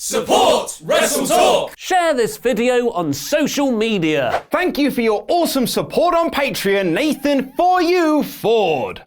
Support WrestleTalk! Share this video on social media. Thank you for your awesome support on Patreon, Nathan For You Ford.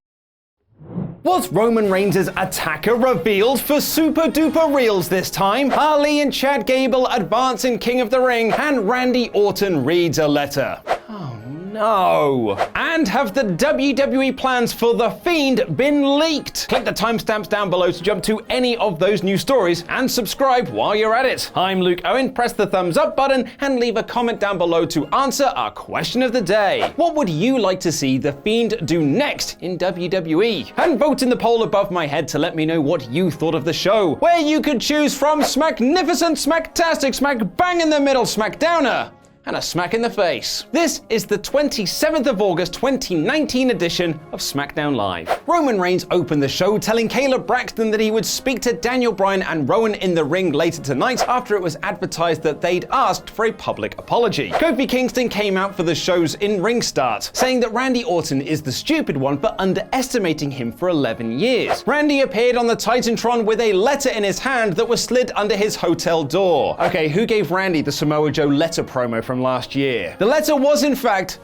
Was Roman Reigns' attacker revealed for Super Duper Reels this time? Ali and Chad Gable advance in King of the Ring, and Randy Orton reads a letter. Oh no. And have the WWE plans for The Fiend been leaked? Click the timestamps down below to jump to any of those news stories and subscribe while you're at it. I'm Luke Owen, press the thumbs up button and leave a comment down below to answer our question of the day. What would you like to see The Fiend do next in WWE? And vote in the poll above my head to let me know what you thought of the show, where you could choose from Smacknificent, Smacktastic, Smack Bang in the Middle, Smackdowner, and a smack in the face. This is the 27th of August 2019 edition of SmackDown Live. Roman Reigns opened the show telling Caleb Braxton that he would speak to Daniel Bryan and Rowan in the ring later tonight after it was advertised that they'd asked for a public apology. Kofi Kingston came out for the show's in-ring start, saying that Randy Orton is the stupid one for underestimating him for 11 years. Randy appeared on the Titantron with a letter in his hand that was slid under his hotel door. Okay, who gave Randy the Samoa Joe letter promo from last year? The letter was, in fact,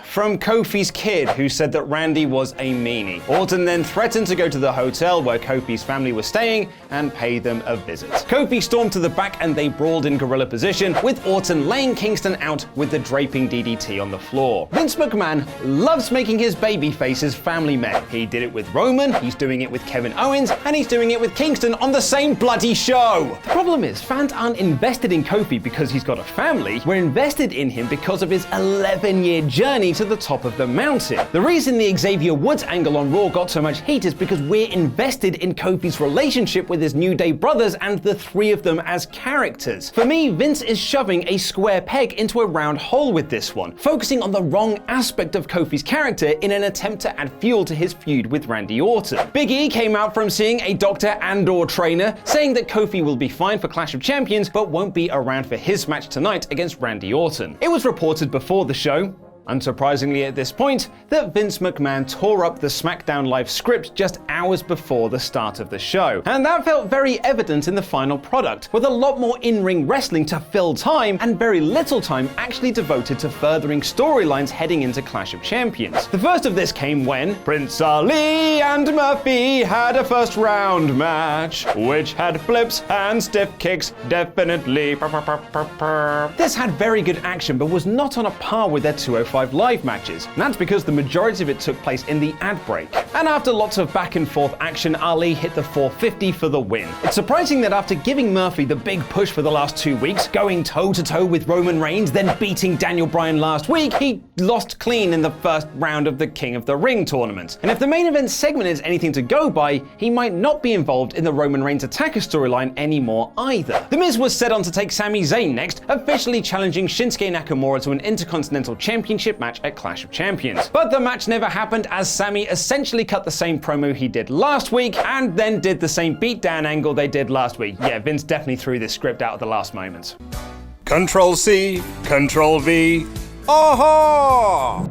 from Kofi's kid, who said that Randy was a meanie. Orton then threatened to go to the hotel where Kofi's family was staying and pay them a visit. Kofi stormed to the back and they brawled in gorilla position, with Orton laying Kingston out with the draping DDT on the floor. Vince McMahon loves making his baby faces family men. He did it with Roman, he's doing it with Kevin Owens, and he's doing it with Kingston on the same bloody show. The problem is, fans aren't invested in Kofi because he's got a family. We're invested in him because of his 11-year journey to the top of the mountain. The reason the Xavier Woods angle on Raw got so much heat is because we're invested in Kofi's relationship with his New Day brothers and the three of them as characters. For me, Vince is shoving a square peg into a round hole with this one, focusing on the wrong aspect of Kofi's character in an attempt to add fuel to his feud with Randy Orton. Big E came out from seeing a doctor and/or trainer, saying that Kofi will be fine for Clash of Champions but won't be around for his match tonight against Randy Orton. It was reported before the show, unsurprisingly at this point, that Vince McMahon tore up the SmackDown Live script just hours before the start of the show. And that felt very evident in the final product, with a lot more in-ring wrestling to fill time and very little time actually devoted to furthering storylines heading into Clash of Champions. The first of this came when Prince Ali and Murphy had a first round match, which had flips and stiff kicks, definitely. This had very good action, but was not on a par with their 205 Live matches, and that's because the majority of it took place in the ad break. And after lots of back and forth action, Ali hit the 450 for the win. It's surprising that after giving Murphy the big push for the last 2 weeks, going toe-to-toe with Roman Reigns, then beating Daniel Bryan last week, he lost clean in the first round of the King of the Ring tournament. And if the main event segment is anything to go by, he might not be involved in the Roman Reigns attacker storyline anymore either. The Miz was set on to take Sami Zayn next, officially challenging Shinsuke Nakamura to an Intercontinental Championship match at Clash of Champions. But the match never happened, as Sami essentially cut the same promo he did last week and then did the same beatdown angle they did last week. Yeah, Vince definitely threw this script out at the last moment. Control C, Control V. Aha!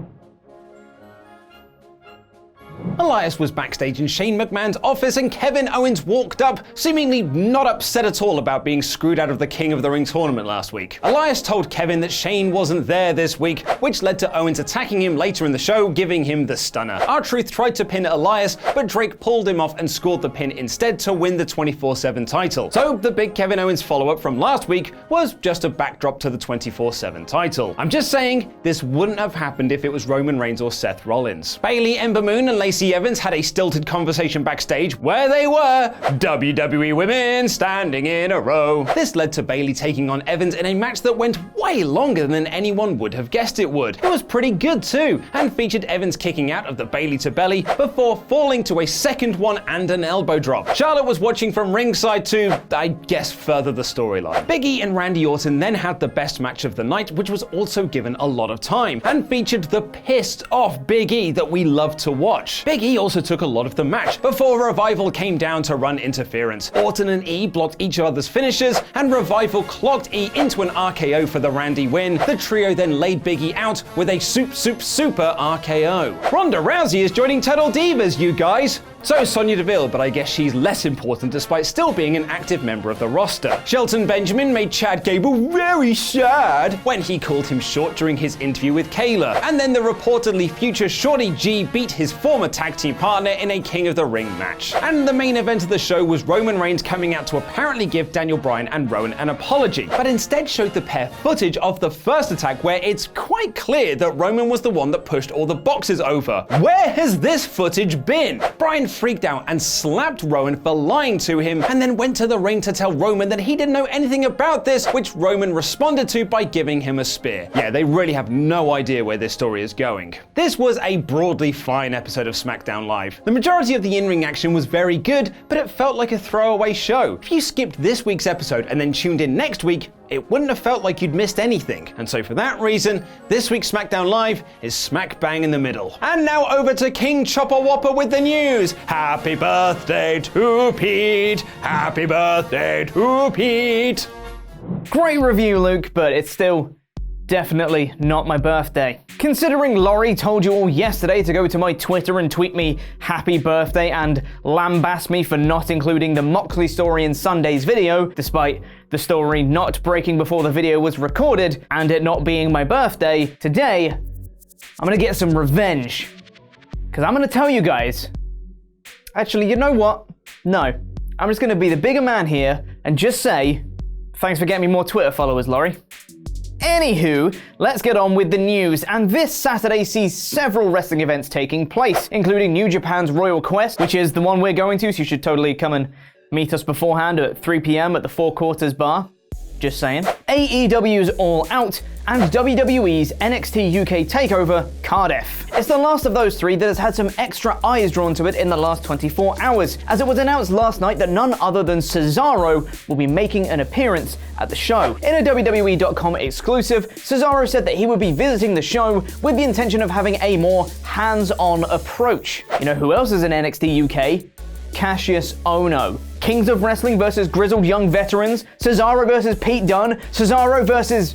Elias was backstage in Shane McMahon's office and Kevin Owens walked up, seemingly not upset at all about being screwed out of the King of the Ring tournament last week. Elias told Kevin that Shane wasn't there this week, which led to Owens attacking him later in the show, giving him the stunner. R-Truth tried to pin Elias, but Drake pulled him off and scored the pin instead to win the 24/7 title. So the big Kevin Owens follow-up from last week was just a backdrop to the 24/7 title. I'm just saying, this wouldn't have happened if it was Roman Reigns or Seth Rollins. Bayley, Ember Moon, and Lacey Evans had a stilted conversation backstage where they were WWE women standing in a row. This led to Bayley taking on Evans in a match that went way longer than anyone would have guessed it would. It was pretty good too, and featured Evans kicking out of the Bayley to belly before falling to a second one and an elbow drop. Charlotte was watching from ringside to, I guess, further the storyline. Big E and Randy Orton then had the best match of the night, which was also given a lot of time, and featured the pissed off Big E that we love to watch. Big E also took a lot of the match before Revival came down to run interference. Orton and E blocked each other's finishers, and Revival clocked E into an RKO for the Randy win. The trio then laid Big E out with a super RKO. Ronda Rousey is joining Total Divas, you guys. So is Sonya Deville, but I guess she's less important despite still being an active member of the roster. Shelton Benjamin made Chad Gable very sad when he called him short during his interview with Kayla. And then the reportedly future Shorty G beat his former tag team partner in a King of the Ring match. And the main event of the show was Roman Reigns coming out to apparently give Daniel Bryan and Rowan an apology, but instead showed the pair footage of the first attack where it's quite clear that Roman was the one that pushed all the boxes over. Where has this footage been? Bryan freaked out and slapped Rowan for lying to him, and then went to the ring to tell Roman that he didn't know anything about this, which Roman responded to by giving him a spear. Yeah, they really have no idea where this story is going. This was a broadly fine episode of SmackDown Live. The majority of the in-ring action was very good, but it felt like a throwaway show. If you skipped this week's episode and then tuned in next week, it wouldn't have felt like you'd missed anything. And so for that reason, this week's SmackDown Live is smack bang in the middle. And now over to King Chopper Whopper with the news. Happy birthday to Pete. Happy birthday to Pete. Great review, Luke, but it's still definitely not my birthday. Considering Laurie told you all yesterday to go to my Twitter and tweet me happy birthday and lambast me for not including the Moxley story in Sunday's video, despite the story not breaking before the video was recorded and it not being my birthday, today I'm gonna get some revenge. Because I'm gonna tell you guys, actually, you know what? No, I'm just gonna be the bigger man here and just say, thanks for getting me more Twitter followers, Laurie. Anywho, let's get on with the news, and this Saturday sees several wrestling events taking place, including New Japan's Royal Quest, which is the one we're going to, so you should totally come and meet us beforehand at 3 p.m. at the Four Quarters Bar. Just saying. AEW's All Out, and WWE's NXT UK Takeover, Cardiff. It's the last of those three that has had some extra eyes drawn to it in the last 24 hours, as it was announced last night that none other than Cesaro will be making an appearance at the show. In a WWE.com exclusive, Cesaro said that he would be visiting the show with the intention of having a more hands-on approach. You know who else is in NXT UK? Cassius Ohno. Kings of Wrestling versus grizzled young veterans, Cesaro versus Pete Dunne, Cesaro versus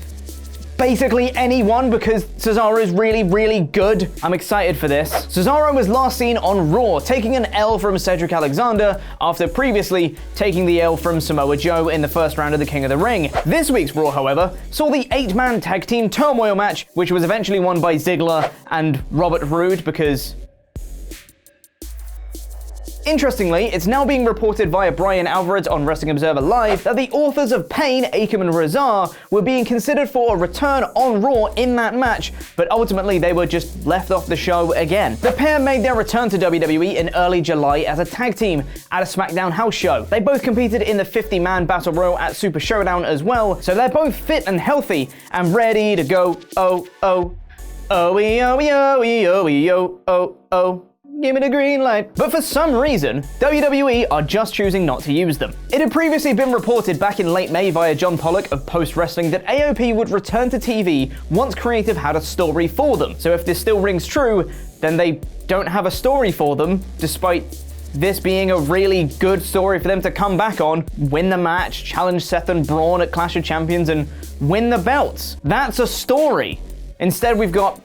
basically anyone because Cesaro is really, really good. I'm excited for this. Cesaro was last seen on Raw, taking an L from Cedric Alexander after previously taking the L from Samoa Joe in the first round of the King of the Ring. This week's Raw, however, saw the 8-man tag team turmoil match, which was eventually won by Ziggler and Robert Roode because... Interestingly, it's now being reported via Brian Alvarez on Wrestling Observer Live that the authors of Pain, Akam and Razar were being considered for a return on Raw in that match, but ultimately they were just left off the show again. The pair made their return to WWE in early July as a tag team at a SmackDown house show. They both competed in the 50-man Battle Royal at Super Showdown as well, so they're both fit and healthy and ready to go. Give me the green light. But for some reason, WWE are just choosing not to use them. It had previously been reported back in late May via John Pollock of Post Wrestling that AOP would return to TV once creative had a story for them. So if this still rings true, then they don't have a story for them, despite this being a really good story for them to come back on, win the match, challenge Seth and Braun at Clash of Champions, and win the belts. That's a story. Instead, we've got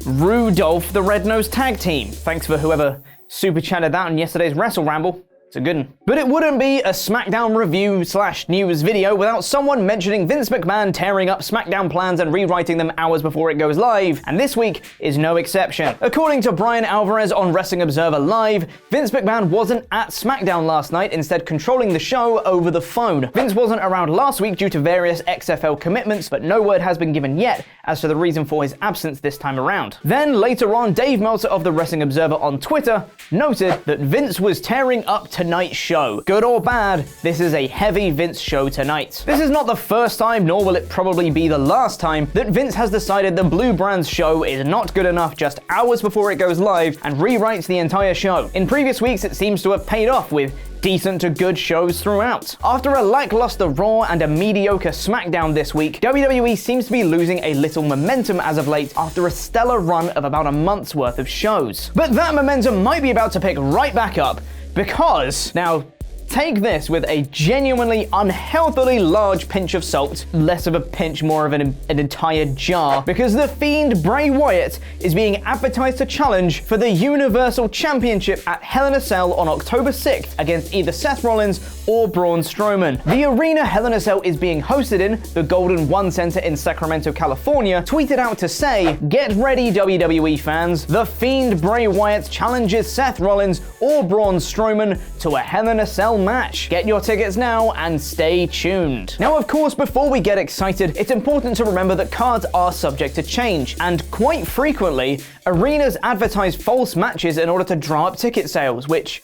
Rudolph the Red-Nosed Tag Team. Thanks for whoever super chatted that on yesterday's Wrestle Ramble. It's a good one. But it wouldn't be a SmackDown review/news video without someone mentioning Vince McMahon tearing up SmackDown plans and rewriting them hours before it goes live, and this week is no exception. According to Brian Alvarez on Wrestling Observer Live, Vince McMahon wasn't at SmackDown last night, instead controlling the show over the phone. Vince wasn't around last week due to various XFL commitments, but no word has been given yet as to the reason for his absence this time around. Then later on, Dave Meltzer of the Wrestling Observer on Twitter noted that Vince was tearing up tonight's show. Good or bad, this is a heavy Vince show tonight. This is not the first time, nor will it probably be the last time, that Vince has decided the Blue Brand's show is not good enough just hours before it goes live and rewrites the entire show. In previous weeks, it seems to have paid off with decent to good shows throughout. After a lackluster Raw and a mediocre SmackDown this week, WWE seems to be losing a little momentum as of late after a stellar run of about a month's worth of shows. But that momentum might be about to pick right back up because, now, take this with a genuinely unhealthily large pinch of salt, less of a pinch, more of an entire jar, because the Fiend Bray Wyatt is being advertised to challenge for the Universal Championship at Hell in a Cell on October 6th against either Seth Rollins or Braun Strowman. The arena Hell in a Cell is being hosted in the Golden One Center in Sacramento, California, tweeted out to say, "Get ready, WWE fans. The Fiend Bray Wyatt challenges Seth Rollins or Braun Strowman to a Hell in a Cell match. Get your tickets now and stay tuned." Now, of course, before we get excited, it's important to remember that cards are subject to change, and quite frequently, arenas advertise false matches in order to draw up ticket sales, which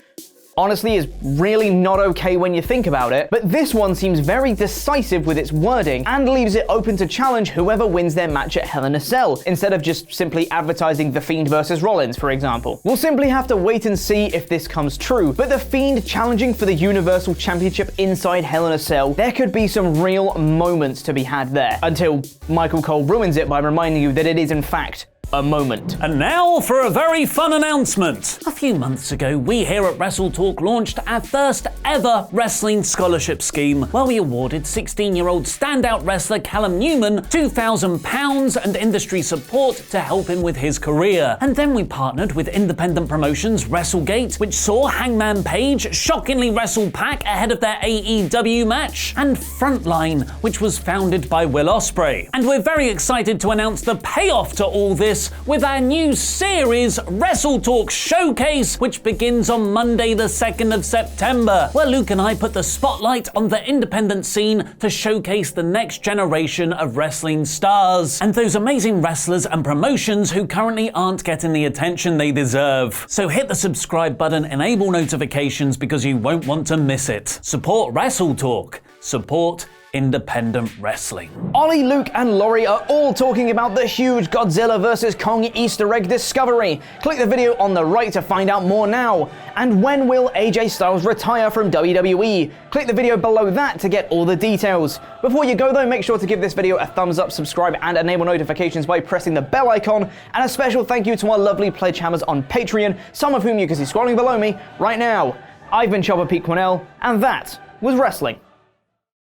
honestly is really not okay when you think about it, but this one seems very decisive with its wording and leaves it open to challenge whoever wins their match at Hell in a Cell, instead of just simply advertising The Fiend versus Rollins, for example. We'll simply have to wait and see if this comes true, but The Fiend challenging for the Universal Championship inside Hell in a Cell, there could be some real moments to be had there, until Michael Cole ruins it by reminding you that it is in fact a moment. And now for a very fun announcement. A few months ago, we here at WrestleTalk launched our first ever wrestling scholarship scheme, where we awarded 16-year-old standout wrestler Callum Newman £2,000 and industry support to help him with his career. And then we partnered with independent promotions WrestleGate, which saw Hangman Page shockingly wrestle Pac ahead of their AEW match, and Frontline, which was founded by Will Ospreay. And we're very excited to announce the payoff to all this with our new series, WrestleTalk Showcase, which begins on Monday the 2nd of September, where Luke and I put the spotlight on the independent scene to showcase the next generation of wrestling stars, and those amazing wrestlers and promotions who currently aren't getting the attention they deserve. So hit the subscribe button, enable notifications, because you won't want to miss it. Support WrestleTalk. Support independent wrestling. Ollie, Luke, and Laurie are all talking about the huge Godzilla vs. Kong Easter egg discovery. Click the video on the right to find out more now. And when will AJ Styles retire from WWE? Click the video below that to get all the details. Before you go though, make sure to give this video a thumbs up, subscribe, and enable notifications by pressing the bell icon. And a special thank you to our lovely pledge hammers on Patreon, some of whom you can see scrolling below me right now. I've been Chopper Pete Quinnell, and that was wrestling.